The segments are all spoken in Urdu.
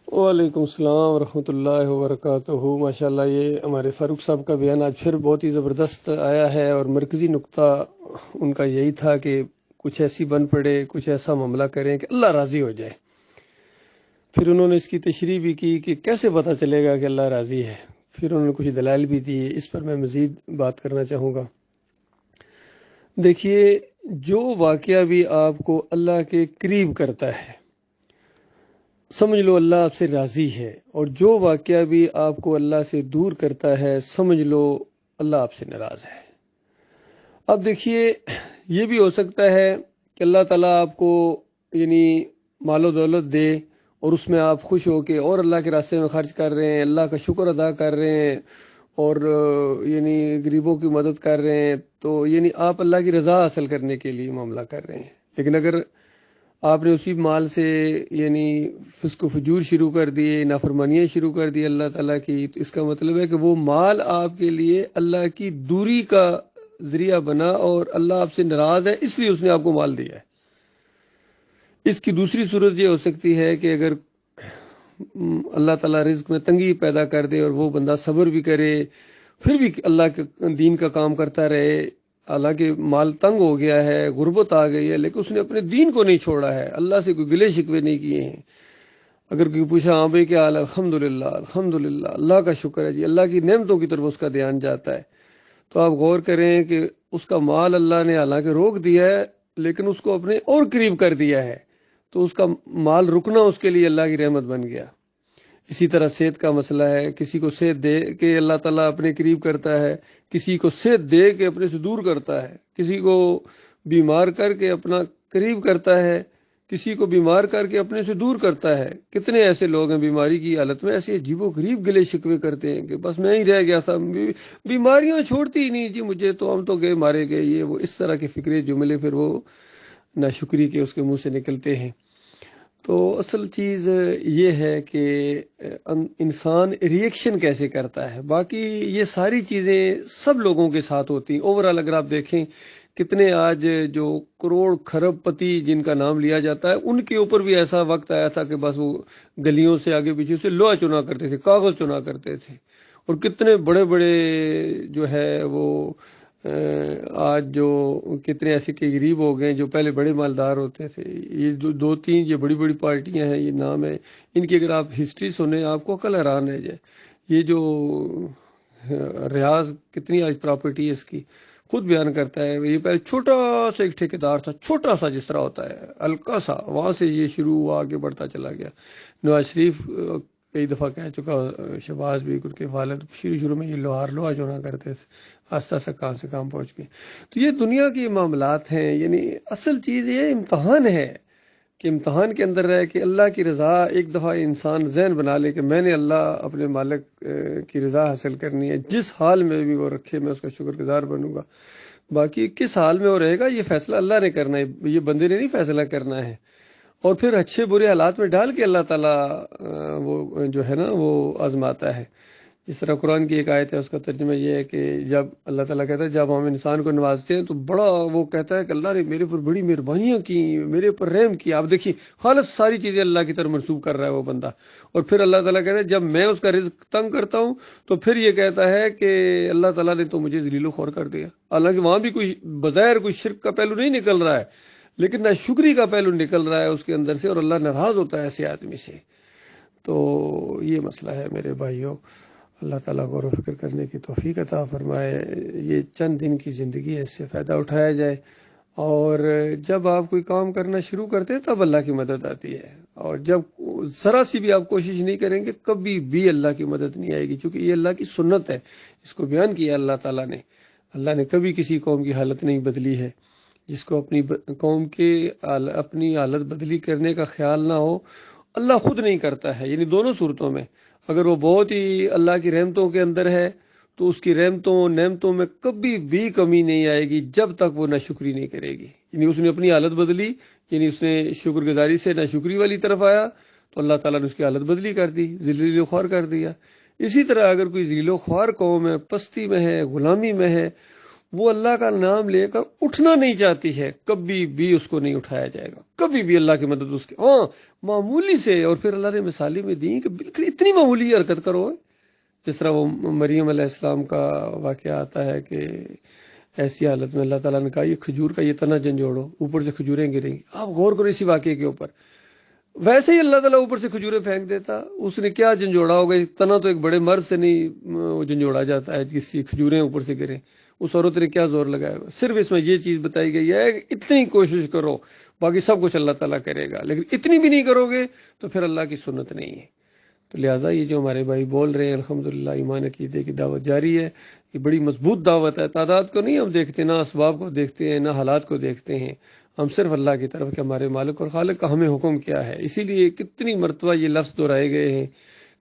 وعلیکم السلام ورحمۃ اللہ وبرکاتہ۔ ماشاءاللہ یہ ہمارے فاروق صاحب کا بیان آج پھر بہت ہی زبردست آیا ہے، اور مرکزی نقطہ ان کا یہی تھا کہ کچھ ایسی بن پڑے، کچھ ایسا معاملہ کریں کہ اللہ راضی ہو جائے۔ پھر انہوں نے اس کی تشریح بھی کی کہ کیسے پتہ چلے گا کہ اللہ راضی ہے، پھر انہوں نے کچھ دلائل بھی دی، اس پر میں مزید بات کرنا چاہوں گا۔ دیکھیے، جو واقعہ بھی آپ کو اللہ کے قریب کرتا ہے سمجھ لو اللہ آپ سے راضی ہے، اور جو واقعہ بھی آپ کو اللہ سے دور کرتا ہے سمجھ لو اللہ آپ سے ناراض ہے۔ اب دیکھیے، یہ بھی ہو سکتا ہے کہ اللہ تعالیٰ آپ کو مال و دولت دے اور اس میں آپ خوش ہو کے اور اللہ کے راستے میں خرچ کر رہے ہیں، اللہ کا شکر ادا کر رہے ہیں، اور غریبوں کی مدد کر رہے ہیں، تو آپ اللہ کی رضا حاصل کرنے کے لیے معاملہ کر رہے ہیں۔ لیکن اگر آپ نے اسی مال سے فسق و فجور شروع کر دیے، نافرمانیاں شروع کر دی اللہ تعالیٰ کی، تو اس کا مطلب ہے کہ وہ مال آپ کے لیے اللہ کی دوری کا ذریعہ بنا، اور اللہ آپ سے ناراض ہے اس لیے اس نے آپ کو مال دیا ہے۔ اس کی دوسری صورت یہ ہو سکتی ہے کہ اگر اللہ تعالیٰ رزق میں تنگی پیدا کر دے اور وہ بندہ صبر بھی کرے، پھر بھی اللہ کے دین کا کام کرتا رہے، حالانکہ مال تنگ ہو گیا ہے، غربت آ گئی ہے، لیکن اس نے اپنے دین کو نہیں چھوڑا ہے، اللہ سے کوئی گلے شکوے نہیں کیے ہیں۔ اگر کوئی پوچھا ہاں بھائی کیا حال ہے، الحمدللہ الحمدللہ، اللہ کا شکر ہے جی، اللہ کی نعمتوں کی طرف اس کا دھیان جاتا ہے، تو آپ غور کریں کہ اس کا مال اللہ نے حالانکہ روک دیا ہے لیکن اس کو اپنے اور قریب کر دیا ہے، تو اس کا مال رکنا اس کے لیے اللہ کی رحمت بن گیا۔ اسی طرح صحت کا مسئلہ ہے، کسی کو صحت دے کے اللہ تعالیٰ اپنے قریب کرتا ہے، کسی کو صحت دے کے اپنے سے دور کرتا ہے، کسی کو بیمار کر کے اپنا قریب کرتا ہے، کسی کو بیمار کر کے اپنے سے دور کرتا ہے۔ کتنے ایسے لوگ ہیں بیماری کی حالت میں ایسے عجیب و غریب گلے شکوے کرتے ہیں کہ بس میں ہی رہ گیا تھا، بیماریاں چھوڑتی ہی نہیں جی مجھے، تو ہم تو گئے مارے گئے، یہ وہ اس طرح کے فکرے جملے پھر وہ ناشکری کے اس کے منہ سے نکلتے ہیں۔ تو اصل چیز یہ ہے کہ انسان ریئیکشن کیسے کرتا ہے، باقی یہ ساری چیزیں سب لوگوں کے ساتھ ہوتی ہیں۔ اوورال اگر آپ دیکھیں کتنے آج جو کروڑ خرب پتی جن کا نام لیا جاتا ہے، ان کے اوپر بھی ایسا وقت آیا تھا کہ بس وہ گلیوں سے آگے پیچھے سے لوہا چنا کرتے تھے، کاغذ چنا کرتے تھے، اور کتنے بڑے بڑے جو ہے وہ آج جو کتنے ایسے کہ غریب ہو گئے جو پہلے بڑے مالدار ہوتے تھے۔ یہ جو دو تین یہ بڑی بڑی پارٹیاں ہیں، یہ نام ہے ان کی، اگر آپ ہسٹری سنیں آپ کو عقل حیران رہ جائے۔ یہ جو ریاض کتنی آج پراپرٹی ہے اس کی، خود بیان کرتا ہے، یہ پہلے چھوٹا سا ایک ٹھیکیدار تھا، چھوٹا سا جس طرح ہوتا ہے ہلکا سا، وہاں سے یہ شروع ہوا، آگے بڑھتا چلا گیا۔ نواز شریف کئی دفعہ کہہ چکا، شہباز بھی، ان کے والد شروع میں یہ لوہا چونا کرتے تھے، آہستہ آہستہ کہاں سے کہاں پہنچ گئے۔ تو یہ دنیا کے معاملات ہیں، اصل چیز یہ امتحان ہے کہ امتحان کے اندر رہے کہ اللہ کی رضا، ایک دفعہ انسان ذہن بنا لے کہ میں نے اللہ اپنے مالک کی رضا حاصل کرنی ہے، جس حال میں بھی وہ رکھے میں اس کا شکر گزار بنوں گا۔ باقی کس حال میں وہ رہے گا یہ فیصلہ اللہ نے کرنا ہے، یہ بندے نے نہیں فیصلہ کرنا ہے۔ اور پھر اچھے برے حالات میں ڈال کے اللہ تعالیٰ وہ جو ہے نا وہ آزماتا ہے۔ جس طرح قرآن کی ایک آیت ہے، اس کا ترجمہ یہ ہے کہ جب اللہ تعالیٰ کہتا ہے جب ہم انسان کو نوازتے ہیں تو بڑا وہ کہتا ہے کہ اللہ نے میرے پر بڑی مہربانیاں کی، میرے پر رحم کیا۔ آپ دیکھیے خالص ساری چیزیں اللہ کی طرف منسوب کر رہا ہے وہ بندہ، اور پھر اللہ تعالیٰ کہتا ہے جب میں اس کا رزق تنگ کرتا ہوں تو پھر یہ کہتا ہے کہ اللہ تعالیٰ نے تو مجھے ذلیل و خوار کر دیا۔ حالانکہ وہاں بھی کوئی بظاہر کوئی شرک کا پہلو نہیں نکل رہا ہے، لیکن ناشکری کا پہلو نکل رہا ہے اس کے اندر سے، اور اللہ ناراض ہوتا ہے ایسے آدمی سے۔ تو یہ مسئلہ ہے میرے بھائیوں، اللہ تعالیٰ غور و فکر کرنے کی توفیق عطا فرمائے۔ یہ چند دن کی زندگی ہے، اس سے فائدہ اٹھایا جائے، اور جب آپ کوئی کام کرنا شروع کرتے ہیں تب اللہ کی مدد آتی ہے، اور جب ذرا سی بھی آپ کوشش نہیں کریں گے کبھی بھی اللہ کی مدد نہیں آئے گی، کیونکہ یہ اللہ کی سنت ہے، اس کو بیان کیا اللہ تعالیٰ نے۔ اللہ نے کبھی کسی قوم کی حالت نہیں بدلی ہے۔ جس کو اپنی قوم کے اپنی حالت بدلی کرنے کا خیال نہ ہو، اللہ خود نہیں کرتا ہے، دونوں صورتوں میں۔ اگر وہ بہت ہی اللہ کی رحمتوں کے اندر ہے تو اس کی نعمتوں میں کبھی بھی کمی نہیں آئے گی جب تک وہ ناشکری نہیں کرے گی۔ اس نے اپنی حالت بدلی، اس نے شکر گزاری سے ناشکری والی طرف آیا تو اللہ تعالیٰ نے اس کی حالت بدلی کر دی، ذلیل و خوار کر دیا۔ اسی طرح اگر کوئی ذلیل و خوار قوم ہے، پستی میں ہے، غلامی میں ہے، وہ اللہ کا نام لے کر اٹھنا نہیں چاہتی ہے، کبھی بھی اس کو نہیں اٹھایا جائے گا، کبھی بھی اللہ کی مدد اس کے معمولی سے. اور پھر اللہ نے مثالیں میں دی کہ بالکل اتنی معمولی حرکت کرو، جس طرح وہ مریم علیہ السلام کا واقعہ آتا ہے کہ ایسی حالت میں اللہ تعالیٰ نے کہا یہ کھجور کا یہ تنا جھنجھوڑو، اوپر سے کھجوریں گریں گی. آپ غور کرو اسی واقعے کے اوپر. ویسے ہی اللہ تعالیٰ اوپر سے کھجوریں پھینک دیتا. اس نے کیا جھنجھوڑا ہوگا؟ تنا تو ایک بڑے مرد سے نہیں جھنجھوڑا جاتا ہے کسی کھجوریں اوپر سے گریں. اس عورت نے کیا زور لگایا ہوگا؟ صرف اس میں یہ چیز بتائی گئی ہے کہ اتنی کوشش کرو، باقی سب کچھ اللہ تعالیٰ کرے گا، لیکن اتنی بھی نہیں کرو گے تو پھر اللہ کی سنت نہیں ہے. تو لہٰذا یہ جو ہمارے بھائی بول رہے ہیں الحمدللہ ایمان عقیدے کی دعوت جاری ہے، یہ بڑی مضبوط دعوت ہے. تعداد کو نہیں ہم دیکھتے، نہ اسباب کو دیکھتے ہیں، نہ حالات کو دیکھتے ہیں، ہم صرف اللہ کی طرف کہ ہمارے مالک اور خالق کا ہمیں حکم کیا ہے. اسی لیے کتنی مرتبہ یہ لفظ دہرائے گئے ہیں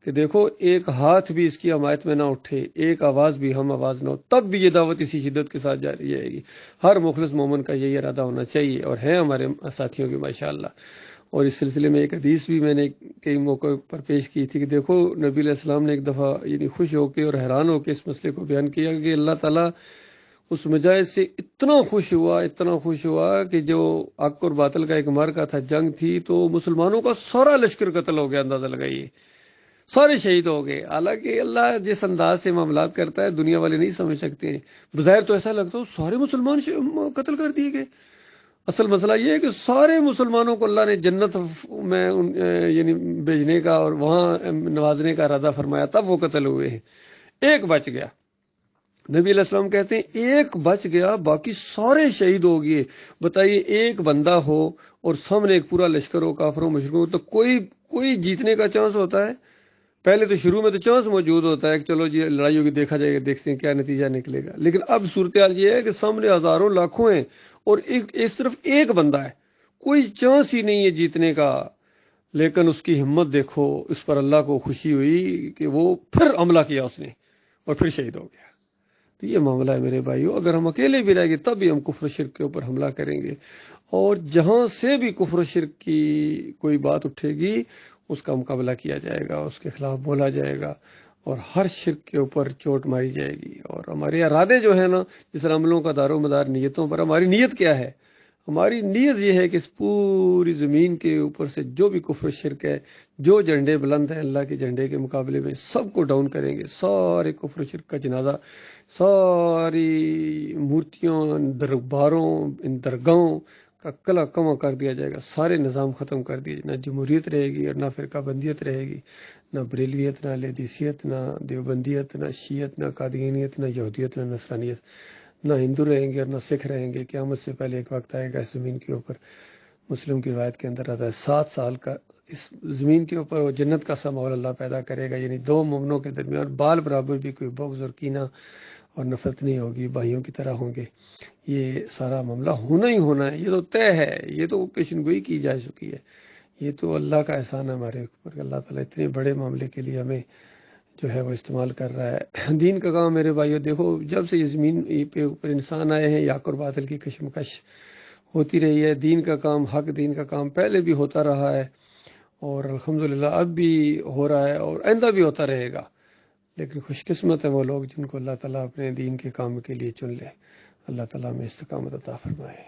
کہ دیکھو ایک ہاتھ بھی اس کی حمایت میں نہ اٹھے، ایک آواز بھی ہم آواز نہ ہو، تب بھی یہ دعوت اسی شدت کے ساتھ جاری رہے گی. ہر مخلص مومن کا یہی ارادہ ہونا چاہیے، اور ہے ہمارے ساتھیوں کی ماشاءاللہ. اور اس سلسلے میں ایک حدیث بھی میں نے کئی موقع پر پیش کی تھی کہ دیکھو نبی علیہ السلام نے ایک دفعہ یعنی خوش ہو کے اور حیران ہو کے اس مسئلے کو بیان کیا کہ اللہ تعالیٰ اس مجاہد سے اتنا خوش ہوا کہ جو حق اور باطل کا ایک معرکہ تھا، جنگ تھی، تو مسلمانوں کا سارا لشکر قتل ہو گیا. اندازہ لگائیے، سارے شہید ہو گئے. حالانکہ اللہ جس انداز سے معاملات کرتا ہے دنیا والے نہیں سمجھ سکتے ہیں. بظاہر تو ایسا لگتا ہے سارے مسلمان قتل کر دیے گئے. اصل مسئلہ یہ ہے کہ سارے مسلمانوں کو اللہ نے جنت میں یعنی بھیجنے کا اور وہاں نوازنے کا ارادہ فرمایا، تب وہ قتل ہوئے ہیں. ایک بچ گیا. نبی علیہ السلام کہتے ہیں ایک بچ گیا، باقی سارے شہید ہو گئے. بتائیے ایک بندہ ہو اور سامنے ایک پورا لشکر ہو کافروں مشرکوں، تو کوئی جیتنے کا چانس ہوتا ہے؟ پہلے تو شروع میں تو چانس موجود ہوتا ہے کہ چلو جی لڑائی ہوگی، دیکھا جائے گا، دیکھتے ہیں کیا نتیجہ نکلے گا. لیکن اب صورتحال یہ ہے کہ سامنے ہزاروں لاکھوں ہیں اور صرف ایک بندہ ہے، کوئی چانس ہی نہیں ہے جیتنے کا. لیکن اس کی ہمت دیکھو، اس پر اللہ کو خوشی ہوئی کہ وہ پھر حملہ کیا اس نے اور پھر شہید ہو گیا. تو یہ معاملہ ہے میرے بھائیو. اگر ہم اکیلے بھی رہ گے تب بھی ہم کفر و شرک کے اوپر حملہ کریں گے، اور جہاں سے بھی کفر و شرک کی کوئی بات اٹھے گی اس کا مقابلہ کیا جائے گا، اس کے خلاف بولا جائے گا، اور ہر شرک کے اوپر چوٹ ماری جائے گی. اور ہمارے ارادے جو ہیں نا، جس طرح عملوں کا دار و مدار نیتوں پر، ہماری نیت کیا ہے؟ ہماری نیت یہ ہے کہ اس پوری زمین کے اوپر سے جو بھی کفر و شرک ہے، جو جھنڈے بلند ہیں اللہ کے جھنڈے کے مقابلے میں، سب کو ڈاؤن کریں گے. سارے کفر و شرک کا جنازہ، ساری مورتیوں، درباروں، ان درگاہوں کا کلا کما کر دیا جائے گا. سارے نظام ختم کر دیے، نہ جمہوریت رہے گی اور نہ فرقہ بندیت رہے گی، نہ بریلویت، نہ لیدیسیت، نہ دیوبندیت، نہ شیعت، نہ قادیانیت، نہ یہودیت، نہ نصرانیت. نہ ہندو رہیں گے اور نہ سکھ رہیں گے. قیامت سے پہلے ایک وقت آئے گا اس زمین کے اوپر، مسلم کی روایت کے اندر آتا ہے 7 سال کا اس زمین کے اوپر وہ جنت کا سا ماحول اللہ پیدا کرے گا. یعنی دو مومنوں کے درمیان بال برابر بھی کوئی بغض اور کینہ اور نفرت نہیں ہوگی، بھائیوں کی طرح ہوں گے. یہ سارا معاملہ ہونا ہی ہونا ہے، یہ تو طے ہے، یہ تو پیشن گوئی کی جا چکی ہے. یہ تو اللہ کا احسان ہے ہمارے اوپر کہ اللہ تعالیٰ اتنے بڑے معاملے کے لیے ہمیں جو ہے وہ استعمال کر رہا ہے. دین کا کام میرے بھائیو، دیکھو جب سے یہ زمین پہ اوپر انسان آئے ہیں، حق اور باطل کی کشمکش ہوتی رہی ہے. دین کا کام، حق دین کا کام پہلے بھی ہوتا رہا ہے، اور الحمدللہ اب بھی ہو رہا ہے اور آئندہ بھی ہوتا رہے گا. لیکن خوش قسمت ہیں وہ لوگ جن کو اللہ تعالیٰ اپنے دین کے کام کے لیے چن لے. اللہ تعالیٰ ہمیں استقامت عطا فرمائے.